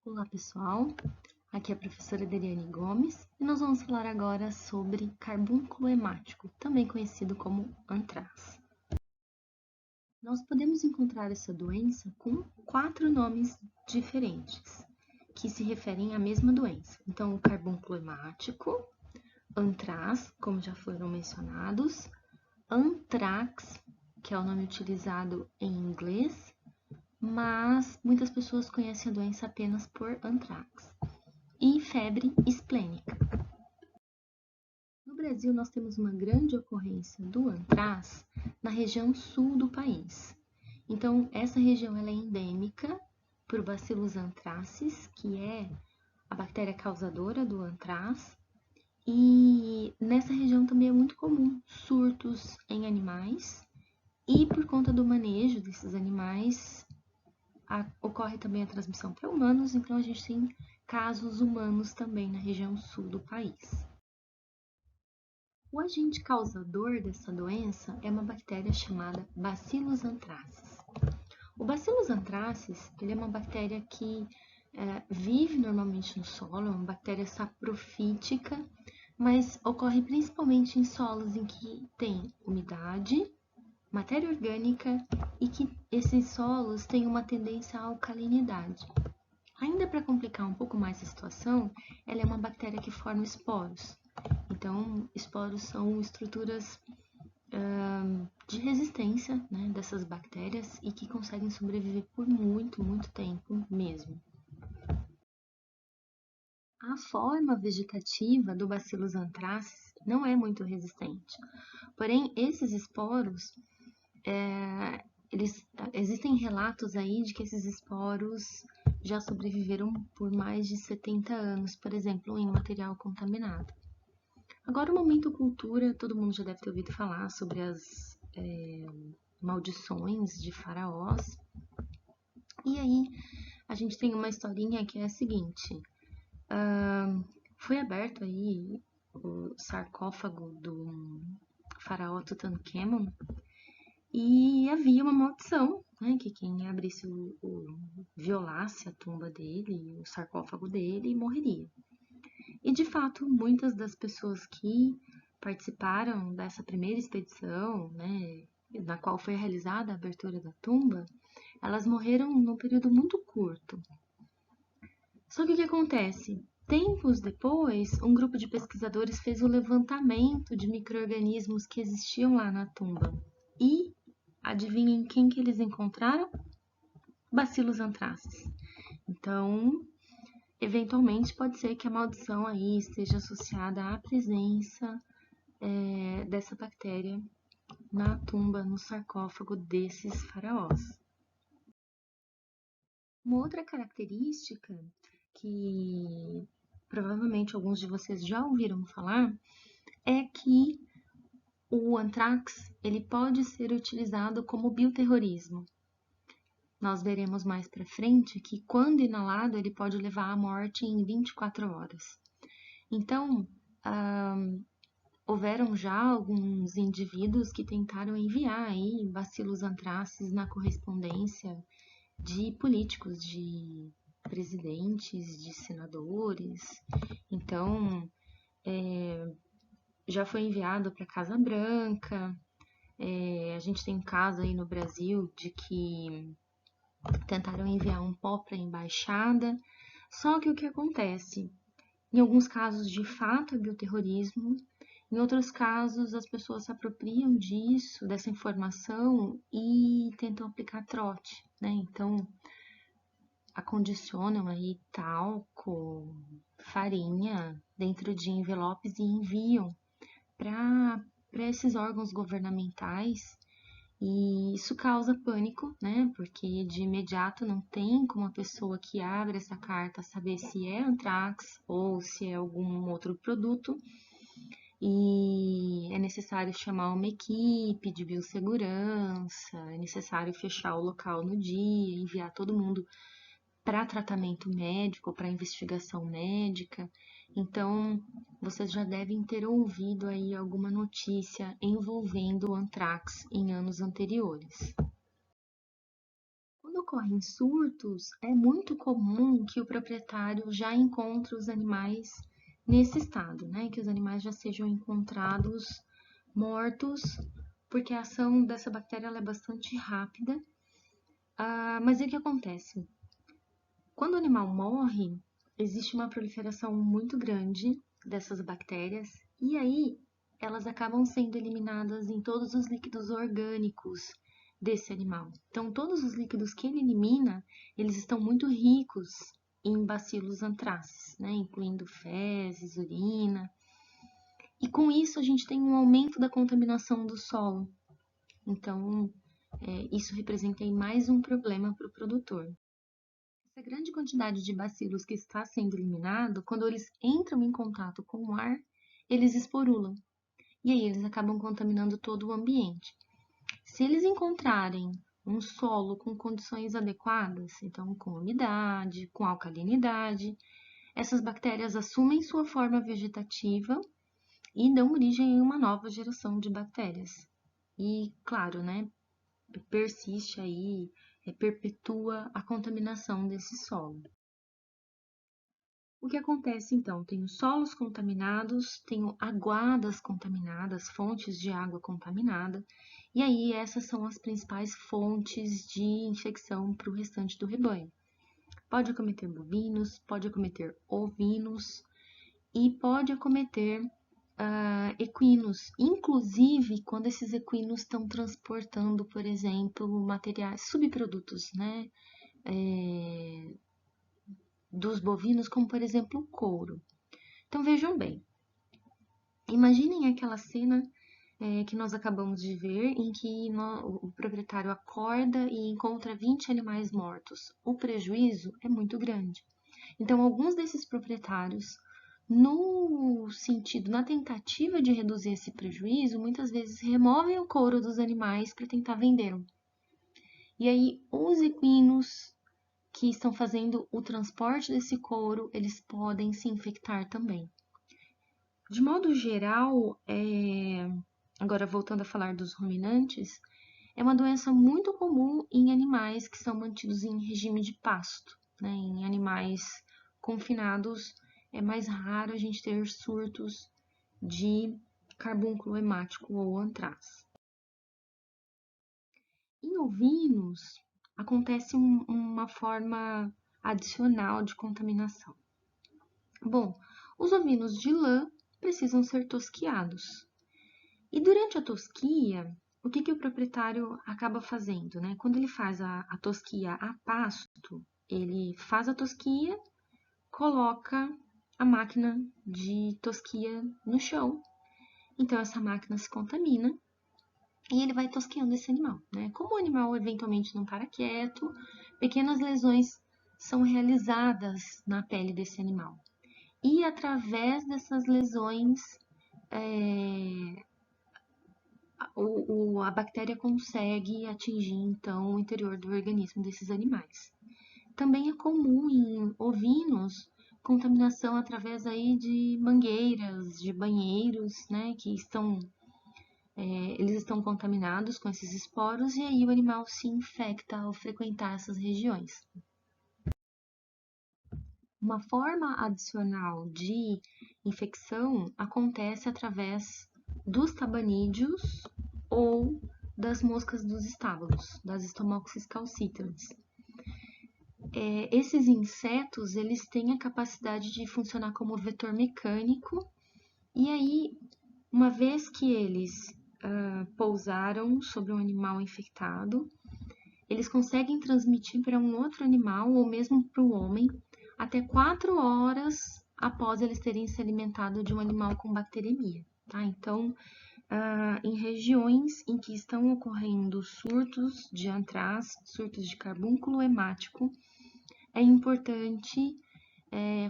Olá pessoal, aqui é a professora Deriane Gomes e nós vamos falar agora sobre carbúnculo hemático, também conhecido como antrás. Nós podemos encontrar essa doença com 4 nomes diferentes, que se referem à mesma doença. Então, o carbúnculo hemático, antrás, como já foram mencionados, anthrax, que é o nome utilizado em inglês, mas muitas pessoas conhecem a doença apenas por anthrax. E febre esplênica. No Brasil, nós temos uma grande ocorrência do antrás na região sul do país. Então, essa região ela é endêmica por Bacillus anthracis, que é a bactéria causadora do antrás, e nessa região também é muito comum surtos em animais, e por conta do manejo desses animais, ocorre também a transmissão para humanos, então a gente tem casos humanos também na região sul do país. O agente causador dessa doença é uma bactéria chamada Bacillus anthracis. O Bacillus anthracis ele é uma bactéria que vive normalmente no solo, é uma bactéria saprofítica, mas ocorre principalmente em solos em que tem umidade, matéria orgânica e que esses solos têm uma tendência à alcalinidade. Ainda para complicar um pouco mais a situação, ela é uma bactéria que forma esporos. Então, esporos são estruturas de resistência, né, dessas bactérias e que conseguem sobreviver por muito tempo mesmo. A forma vegetativa do Bacillus anthracis não é muito resistente, porém esses esporos existem relatos aí de que esses esporos já sobreviveram por mais de 70 anos, por exemplo, em material contaminado. Agora o momento cultura, todo mundo já deve ter ouvido falar sobre as maldições de faraós. E aí a gente tem uma historinha que é a seguinte, foi aberto aí o sarcófago do faraó Tutankhamon e havia uma maldição, né, que quem abrisse violasse a tumba dele, o sarcófago dele, morreria. E de fato, muitas das pessoas que participaram dessa primeira expedição, né, na qual foi realizada a abertura da tumba, elas morreram num período muito curto. Só que o que acontece? Tempos depois, um grupo de pesquisadores fez o levantamento de micro-organismos que existiam lá na tumba. E adivinhem quem que eles encontraram? Bacillus anthracis. Então, eventualmente pode ser que a maldição aí esteja associada à presença dessa bactéria na tumba, no sarcófago desses faraós. Uma outra característica que provavelmente alguns de vocês já ouviram falar é que o anthrax ele pode ser utilizado como bioterrorismo. Nós veremos mais para frente que quando inalado ele pode levar à morte em 24 horas. Então, houveram já alguns indivíduos que tentaram enviar aí bacilos anthracis na correspondência de políticos, de presidentes, de senadores. Então, já foi enviado para a Casa Branca. A gente tem um caso aí no Brasil de que tentaram enviar um pó para a embaixada. Só que o que acontece? Em alguns casos, de fato, é bioterrorismo. Em outros casos, as pessoas se apropriam disso, dessa informação, e tentam aplicar trote, né? Então, acondicionam aí talco, farinha dentro de envelopes e enviam para esses órgãos governamentais. E isso causa pânico, né? Porque de imediato não tem como a pessoa que abre essa carta saber se é anthrax ou se é algum outro produto. E é necessário chamar uma equipe de biossegurança, é necessário fechar o local no dia, enviar todo mundo para tratamento médico, para investigação médica. Então, vocês já devem ter ouvido aí alguma notícia envolvendo o anthrax em anos anteriores. Quando ocorrem surtos, é muito comum que o proprietário já encontre os animais nesse estado, né? Que os animais já sejam encontrados mortos, porque a ação dessa bactéria ela é bastante rápida. Mas o que acontece? Quando o animal morre, existe uma proliferação muito grande dessas bactérias e aí elas acabam sendo eliminadas em todos os líquidos orgânicos desse animal. Então, todos os líquidos que ele elimina, eles estão muito ricos em bacilos anthracis, né? Incluindo fezes, urina. E com isso a gente tem um aumento da contaminação do solo. Então, isso representa aí mais um problema para o produtor. Essa grande quantidade de bacilos que está sendo eliminado, quando eles entram em contato com o ar, eles esporulam. E aí eles acabam contaminando todo o ambiente. Se eles encontrarem um solo com condições adequadas, então com umidade, com alcalinidade, essas bactérias assumem sua forma vegetativa e dão origem a uma nova geração de bactérias. E, claro, né, persiste aí, perpetua a contaminação desse solo. O que acontece então? Tenho solos contaminados, tenho aguadas contaminadas, fontes de água contaminada, e aí essas são as principais fontes de infecção para o restante do rebanho. Pode acometer bovinos, pode acometer ovinos e pode acometer equinos, inclusive quando esses equinos estão transportando, por exemplo, materiais, subprodutos, né? Dos bovinos, como por exemplo o couro. Então vejam bem, imaginem aquela cena que nós acabamos de ver, em que o proprietário acorda e encontra 20 animais mortos. O prejuízo é muito grande. Então, alguns desses proprietários, na tentativa de reduzir esse prejuízo, muitas vezes removem o couro dos animais para tentar vendê-lo. E aí, os equinos que estão fazendo o transporte desse couro, eles podem se infectar também. De modo geral, agora voltando a falar dos ruminantes, é uma doença muito comum em animais que são mantidos em regime de pasto, né? Em animais confinados, é mais raro a gente ter surtos de carbúnculo hemático ou antraz. Em ovinos, acontece uma forma adicional de contaminação. Bom, os ovinos de lã precisam ser tosquiados. E durante a tosquia, o que o proprietário acaba fazendo, né? Quando ele faz a tosquia a pasto, ele faz a tosquia, coloca a máquina de tosquia no chão. Então, essa máquina se contamina e ele vai tosqueando esse animal, né? Como o animal eventualmente não para quieto, pequenas lesões são realizadas na pele desse animal. E através dessas lesões, a bactéria consegue atingir, então, o interior do organismo desses animais. Também é comum em ovinos contaminação através aí de mangueiras, de banheiros, né, que eles estão contaminados com esses esporos e aí o animal se infecta ao frequentar essas regiões. Uma forma adicional de infecção acontece através dos tabanídeos ou das moscas dos estábulos, das Stomoxys calcitrans. Esses insetos, eles têm a capacidade de funcionar como vetor mecânico e aí, uma vez que eles pousaram sobre um animal infectado, eles conseguem transmitir para um outro animal ou mesmo para o homem até 4 horas após eles terem se alimentado de um animal com bacteremia, tá? Então, em regiões em que estão ocorrendo surtos de antraz, surtos de carbúnculo hemático, é importante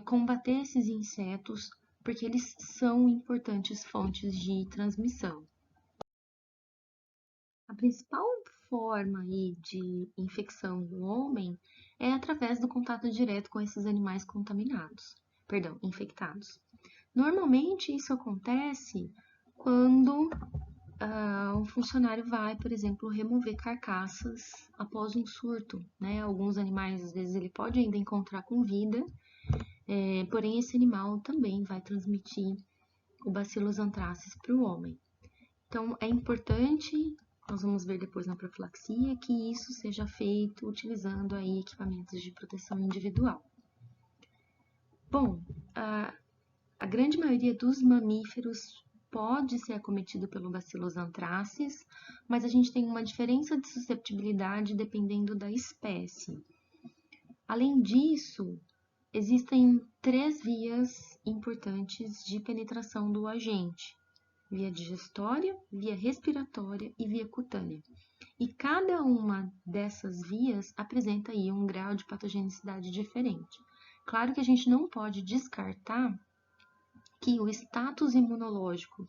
combater esses insetos, porque eles são importantes fontes de transmissão. A principal forma aí de infecção do homem é através do contato direto com esses animais infectados. Normalmente isso acontece quando um funcionário vai, por exemplo, remover carcaças após um surto, né? Alguns animais, às vezes, ele pode ainda encontrar com vida, porém esse animal também vai transmitir o Bacillus anthracis para o homem. Então, é importante, nós vamos ver depois na profilaxia, que isso seja feito utilizando aí equipamentos de proteção individual. Bom, a grande maioria dos mamíferos pode ser acometido pelo Bacillus anthracis, mas a gente tem uma diferença de susceptibilidade dependendo da espécie. Além disso, existem 3 vias importantes de penetração do agente: via digestória, via respiratória e via cutânea. E cada uma dessas vias apresenta aí um grau de patogenicidade diferente. Claro que a gente não pode descartar que o status imunológico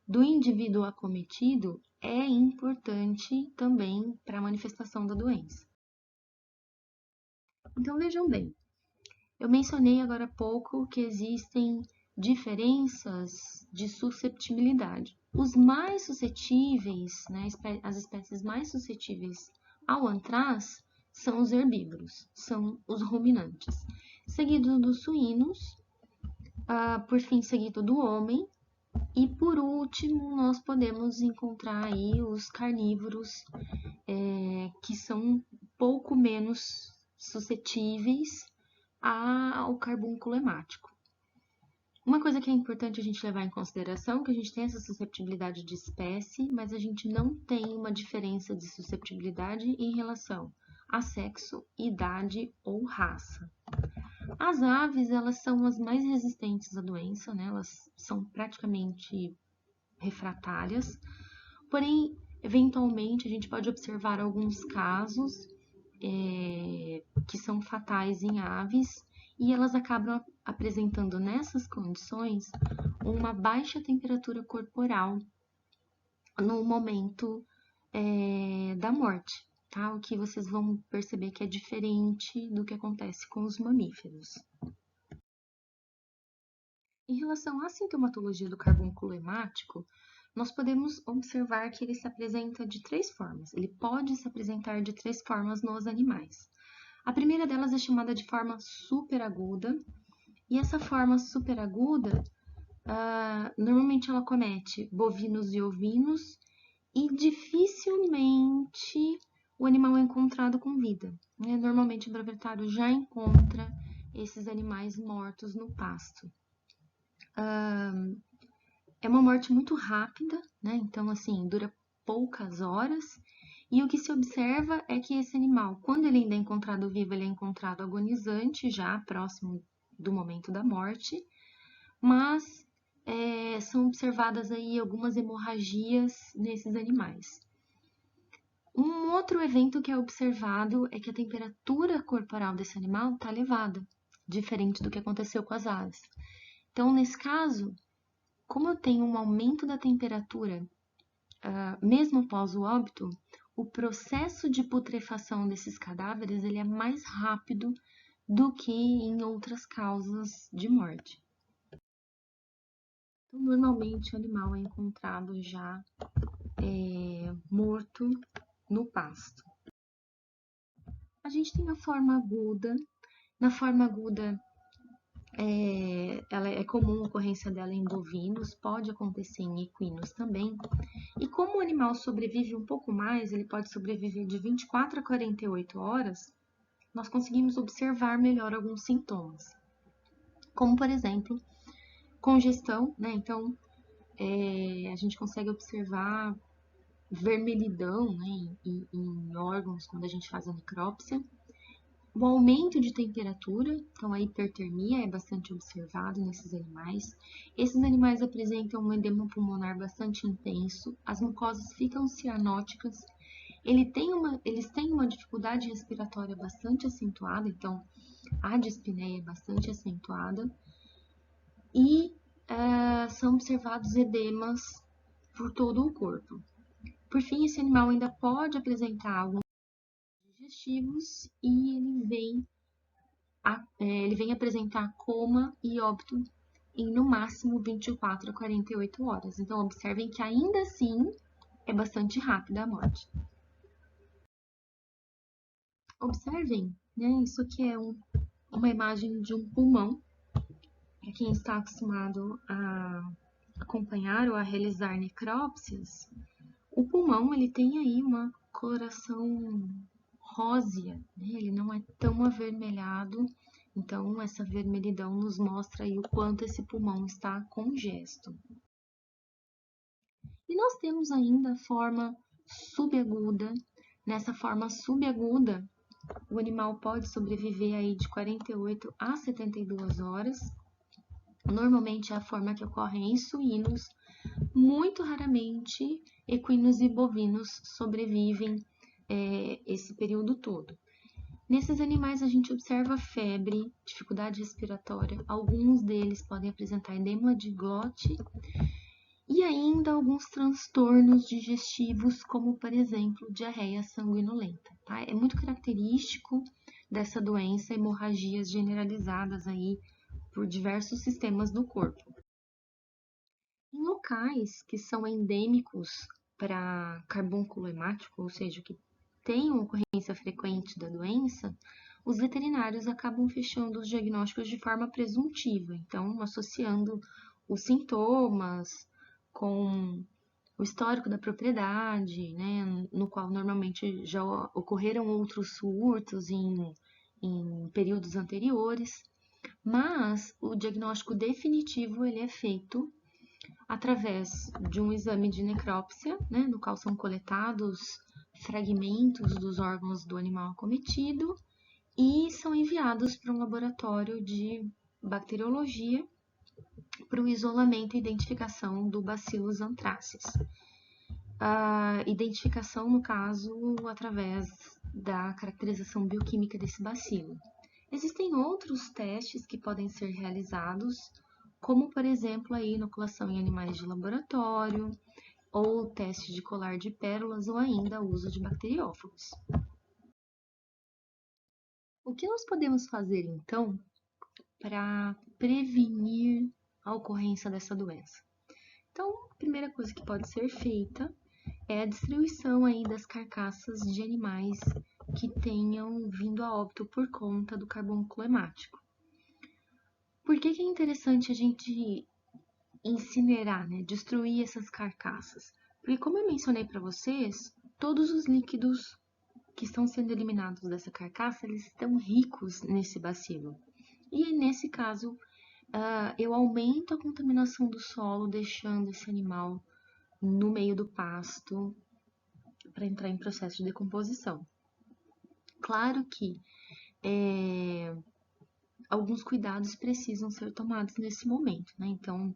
do indivíduo acometido é importante também para a manifestação da doença. Então, vejam bem, eu mencionei agora há pouco que existem diferenças de susceptibilidade. Os mais suscetíveis, né, as espécies mais suscetíveis ao antraz são os herbívoros, são os ruminantes, seguido dos suínos, por fim seguido do homem, e por último nós podemos encontrar aí os carnívoros, que são um pouco menos suscetíveis ao carbúnculo hemático. Uma coisa que é importante a gente levar em consideração é que a gente tem essa susceptibilidade de espécie, mas a gente não tem uma diferença de susceptibilidade em relação a sexo, idade ou raça. As aves, elas são as mais resistentes à doença, né? Elas são praticamente refratárias, porém, eventualmente, a gente pode observar alguns casos que são fatais em aves, e elas acabam apresentando nessas condições uma baixa temperatura corporal no momento da morte, tá? O que vocês vão perceber que é diferente do que acontece com os mamíferos. Em relação à sintomatologia do carbúnculo hemático, nós podemos observar que ele se apresenta de 3 formas. Ele pode se apresentar de 3 formas nos animais. A primeira delas é chamada de forma superaguda, e essa forma superaguda, normalmente ela comete bovinos e ovinos, e dificilmente o animal é encontrado com vida, né? Normalmente o brevetário já encontra esses animais mortos no pasto. É uma morte muito rápida, né? Então, assim, dura poucas horas. E o que se observa é que esse animal, quando ele ainda é encontrado vivo, ele é encontrado agonizante, já próximo do momento da morte, mas são observadas aí algumas hemorragias nesses animais. Um outro evento que é observado é que a temperatura corporal desse animal está elevada, diferente do que aconteceu com as aves. Então, nesse caso, como eu tenho um aumento da temperatura, mesmo após o óbito, o processo de putrefação desses cadáveres ele é mais rápido do que em outras causas de morte. Então, normalmente o animal é encontrado já morto no pasto. A gente tem a forma aguda. Na forma aguda, ela é comum a ocorrência dela em bovinos, pode acontecer em equinos também. E como o animal sobrevive um pouco mais, ele pode sobreviver de 24 a 48 horas, nós conseguimos observar melhor alguns sintomas. Como, por exemplo, congestão, né? Então, a gente consegue observar vermelhidão, né, em órgãos quando a gente faz a necrópsia. O aumento de temperatura, então a hipertermia é bastante observado nesses animais. Esses animais apresentam um edema pulmonar bastante intenso, as mucosas ficam cianóticas, eles têm uma dificuldade respiratória bastante acentuada, então a dispneia é bastante acentuada, e são observados edemas por todo o corpo. Por fim, esse animal ainda pode apresentar alguns digestivos e ele vem apresentar coma e óbito em no máximo 24 a 48 horas. Então, observem que ainda assim é bastante rápida a morte. Observem, né? Isso aqui é uma imagem de um pulmão. Para quem está acostumado a acompanhar ou a realizar necrópsias, o pulmão ele tem aí uma coloração rósea, né? Ele não é tão avermelhado, então essa vermelhidão nos mostra aí o quanto esse pulmão está congesto. E nós temos ainda a forma subaguda. Nessa forma subaguda, o animal pode sobreviver aí de 48 a 72 horas. Normalmente é a forma que ocorre em suínos. Muito raramente, equinos e bovinos sobrevivem esse período todo. Nesses animais, a gente observa febre, dificuldade respiratória, alguns deles podem apresentar edema de glote e ainda alguns transtornos digestivos, como, por exemplo, diarreia sanguinolenta. Tá? É muito característico dessa doença hemorragias generalizadas aí por diversos sistemas do corpo. Em locais que são endêmicos para carbúnculo hemático, ou seja, que tem uma ocorrência frequente da doença, os veterinários acabam fechando os diagnósticos de forma presuntiva, então associando os sintomas com o histórico da propriedade, né, no qual normalmente já ocorreram outros surtos em períodos anteriores, mas o diagnóstico definitivo ele é feito através de um exame de necrópsia, né, no qual são coletados fragmentos dos órgãos do animal acometido e são enviados para um laboratório de bacteriologia para o isolamento e identificação do Bacillus anthracis. A identificação, no caso, através da caracterização bioquímica desse bacilo. Existem outros testes que podem ser realizados, como, por exemplo, a inoculação em animais de laboratório, ou teste de colar de pérolas, ou ainda o uso de bacteriófagos. O que nós podemos fazer, então, para prevenir a ocorrência dessa doença? Então, a primeira coisa que pode ser feita é a destruição aí das carcaças de animais que tenham vindo a óbito por conta do carbúnculo hemático. Por que é interessante a gente incinerar, né? Destruir essas carcaças? Porque, como eu mencionei para vocês, todos os líquidos que estão sendo eliminados dessa carcaça, eles estão ricos nesse bacilo. E nesse caso, eu aumento a contaminação do solo, deixando esse animal no meio do pasto para entrar em processo de decomposição. Claro que alguns cuidados precisam ser tomados nesse momento, né? Então,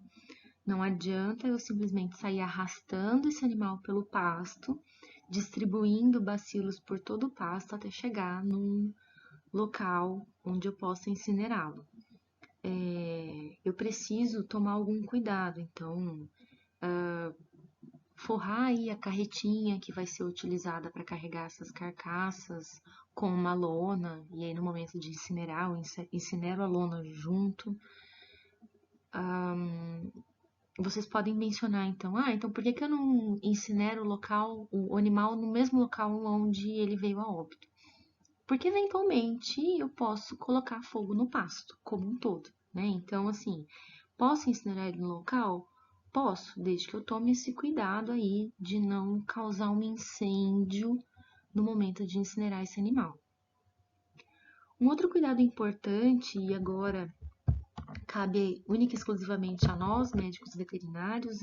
não adianta eu simplesmente sair arrastando esse animal pelo pasto, distribuindo bacilos por todo o pasto até chegar num local onde eu possa incinerá-lo. Eu preciso tomar algum cuidado, então, forrar aí a carretinha que vai ser utilizada para carregar essas carcaças com uma lona, e aí no momento de incinerar, eu incinero a lona junto. Vocês podem mencionar então, então por que eu não incinero o animal no mesmo local onde ele veio a óbito? Porque eventualmente eu posso colocar fogo no pasto como um todo, né? Então, assim, posso incinerar ele no local? Posso, desde que eu tome esse cuidado aí de não causar um incêndio no momento de incinerar esse animal. Um outro cuidado importante, e agora cabe única e exclusivamente a nós, médicos veterinários,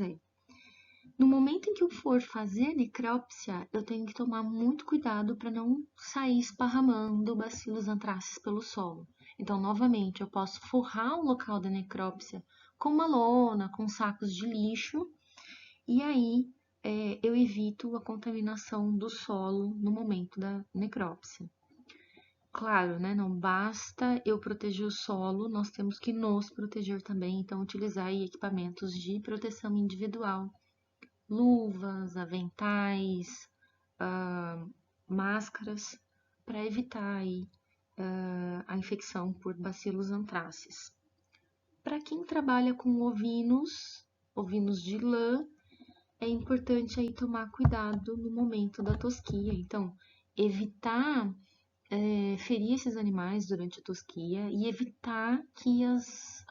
no momento em que eu for fazer necrópsia, eu tenho que tomar muito cuidado para não sair esparramando Bacillus anthracis pelo solo. Então, novamente, eu posso forrar o local da necrópsia com uma lona, com sacos de lixo, e aí eu evito a contaminação do solo no momento da necrópsia. Claro, né, não basta eu proteger o solo, nós temos que nos proteger também, então utilizar aí equipamentos de proteção individual, luvas, aventais, máscaras, para evitar aí, a infecção por Bacillus anthracis. para quem trabalha com ovinos de lã, é importante aí tomar cuidado no momento da tosquia. Então, evitar ferir esses animais durante a tosquia e evitar que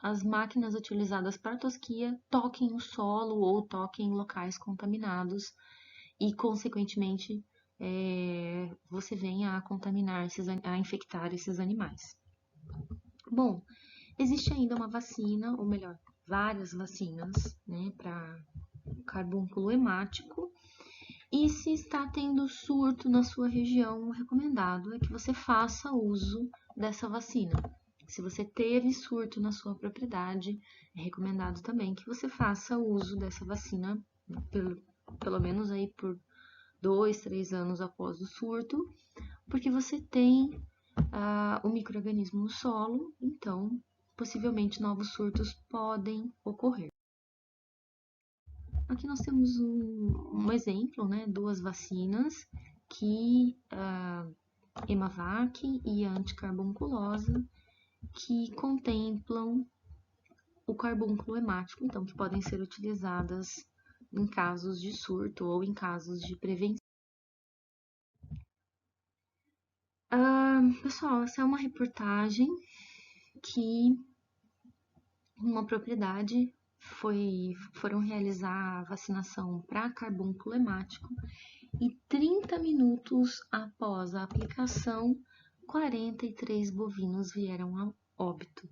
as máquinas utilizadas para tosquia toquem o solo ou toquem locais contaminados e, consequentemente, você venha a contaminar, a infectar esses animais. Bom, existe ainda uma vacina, ou melhor, várias vacinas, né, para carbúnculo hemático. E se está tendo surto na sua região, o recomendado é que você faça uso dessa vacina. Se você teve surto na sua propriedade, é recomendado também que você faça uso dessa vacina, pelo menos aí por 2, 3 anos após o surto, porque você tem o micro-organismo no solo, então possivelmente novos surtos podem ocorrer. Aqui nós temos um exemplo, né, duas vacinas que Emavac e a anticarbunculosa, que contemplam o carbúnculo hemático, então que podem ser utilizadas em casos de surto ou em casos de prevenção. Pessoal, essa é uma reportagem que uma propriedade foram realizar a vacinação para carbúnculo hemático e 30 minutos após a aplicação, 43 bovinos vieram a óbito.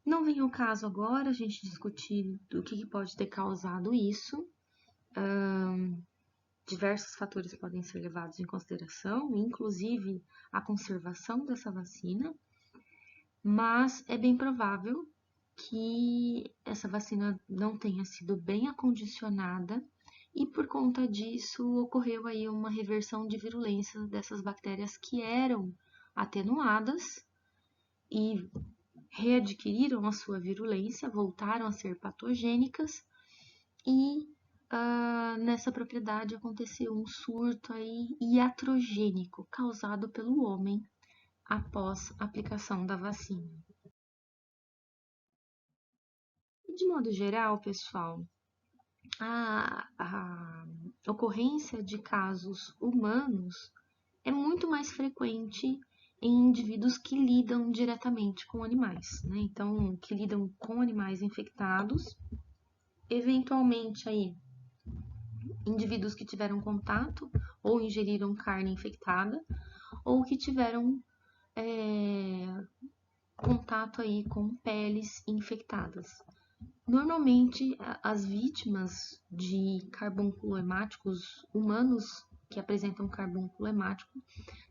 Não vem ao caso agora a gente discutir o que pode ter causado isso. Diversos fatores podem ser levados em consideração, inclusive a conservação dessa vacina, mas é bem provável que essa vacina não tenha sido bem acondicionada e por conta disso ocorreu aí uma reversão de virulência dessas bactérias que eram atenuadas e readquiriram a sua virulência, voltaram a ser patogênicas e nessa propriedade aconteceu um surto aí iatrogênico causado pelo homem após a aplicação da vacina. De modo geral, pessoal, a ocorrência de casos humanos é muito mais frequente em indivíduos que lidam diretamente com animais, né? Então, que lidam com animais infectados, eventualmente aí indivíduos que tiveram contato ou ingeriram carne infectada ou que tiveram contato aí com peles infectadas. Normalmente, as vítimas de carbúnculo hemáticos humanos que apresentam carbúnculo hemático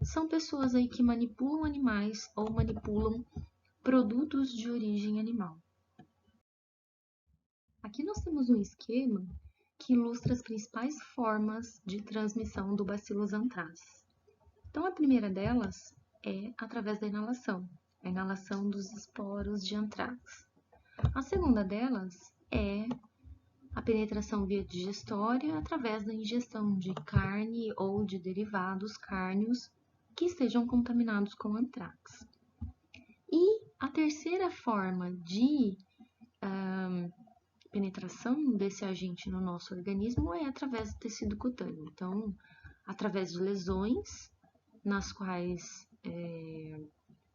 são pessoas aí que manipulam animais ou manipulam produtos de origem animal. Aqui nós temos um esquema que ilustra as principais formas de transmissão do Bacillus anthracis. Então, a primeira delas é através da inalação, a inalação dos esporos de anthrax. A segunda delas é a penetração via digestória através da ingestão de carne ou de derivados cárneos que estejam contaminados com anthrax. E a terceira forma de penetração desse agente no nosso organismo é através do tecido cutâneo. Então, através de lesões nas quais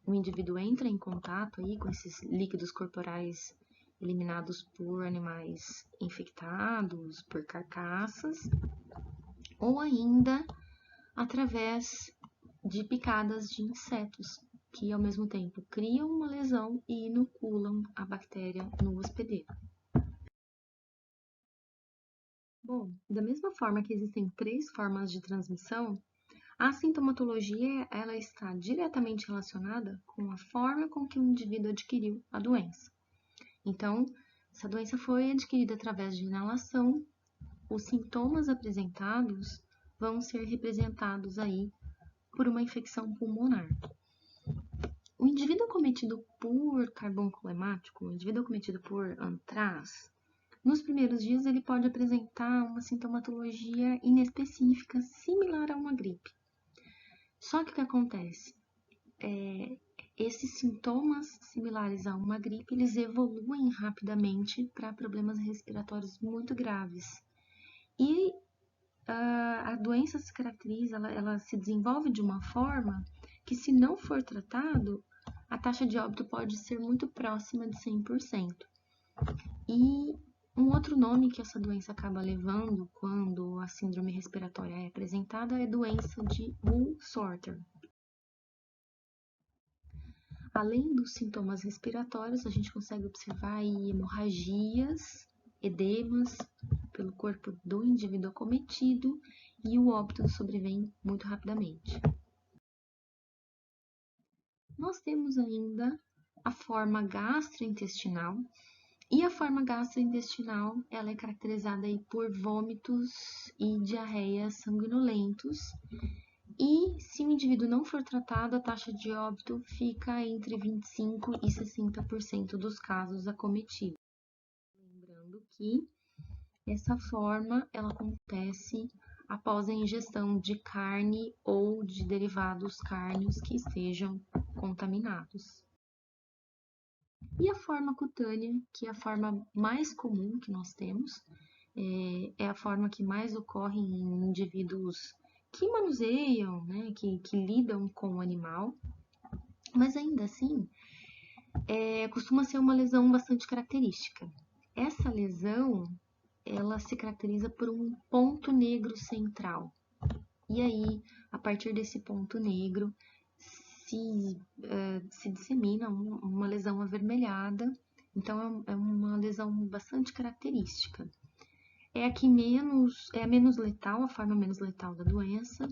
o indivíduo entra em contato aí com esses líquidos corporais eliminados por animais infectados, por carcaças, ou ainda através de picadas de insetos, que ao mesmo tempo criam uma lesão e inoculam a bactéria no hospedeiro. Bom, da mesma forma que existem 3 formas de transmissão, a sintomatologia ela está diretamente relacionada com a forma com que o indivíduo adquiriu a doença. Então, se a doença foi adquirida através de inalação, os sintomas apresentados vão ser representados aí por uma infecção pulmonar. O indivíduo acometido por carbúnculo hemático, o indivíduo acometido por anthrax, nos primeiros dias ele pode apresentar uma sintomatologia inespecífica, similar a uma gripe. Só que o que acontece? esses sintomas similares a uma gripe, eles evoluem rapidamente para problemas respiratórios muito graves. E a doença se caracteriza, ela se desenvolve de uma forma que, se não for tratado, a taxa de óbito pode ser muito próxima de 100%. E um outro nome que essa doença acaba levando quando a síndrome respiratória é apresentada é doença de Wool-Sorter. Além dos sintomas respiratórios, a gente consegue observar aí hemorragias, edemas pelo corpo do indivíduo acometido e o óbito sobrevém muito rapidamente. Nós temos ainda a forma gastrointestinal, e a forma gastrointestinal ela é caracterizada aí por vômitos e diarreias sanguinolentos. E se o indivíduo não for tratado, a taxa de óbito fica entre 25% e 60% dos casos acometidos. Lembrando que essa forma ela acontece após a ingestão de carne ou de derivados cárneos que estejam contaminados. E a forma cutânea, que é a forma mais comum que nós temos, é a forma que mais ocorre em indivíduos que manuseiam, né, que lidam com o animal, mas ainda assim, costuma ser uma lesão bastante característica. Essa lesão, ela se caracteriza por um ponto negro central. E aí, a partir desse ponto negro, se dissemina uma lesão avermelhada, então é uma lesão bastante característica. É a menos letal, a forma menos letal da doença.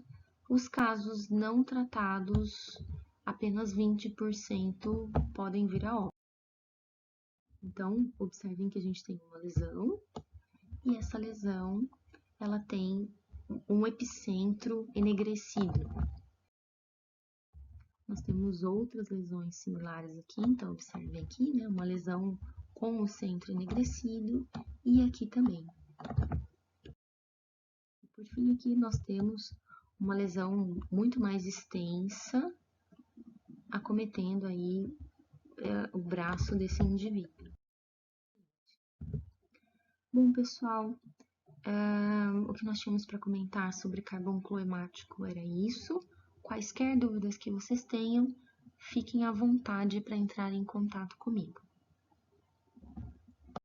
Os casos não tratados, apenas 20% podem vir a óbito. Então, observem que a gente tem uma lesão, e essa lesão, ela tem um epicentro enegrecido. Nós temos outras lesões similares aqui, então observem aqui, né, uma lesão com o centro enegrecido, e aqui também. Por fim, aqui nós temos uma lesão muito mais extensa, acometendo aí o braço desse indivíduo. Bom, pessoal, o que nós tínhamos para comentar sobre carbúnculo hemático era isso. Quaisquer dúvidas que vocês tenham, fiquem à vontade para entrar em contato comigo.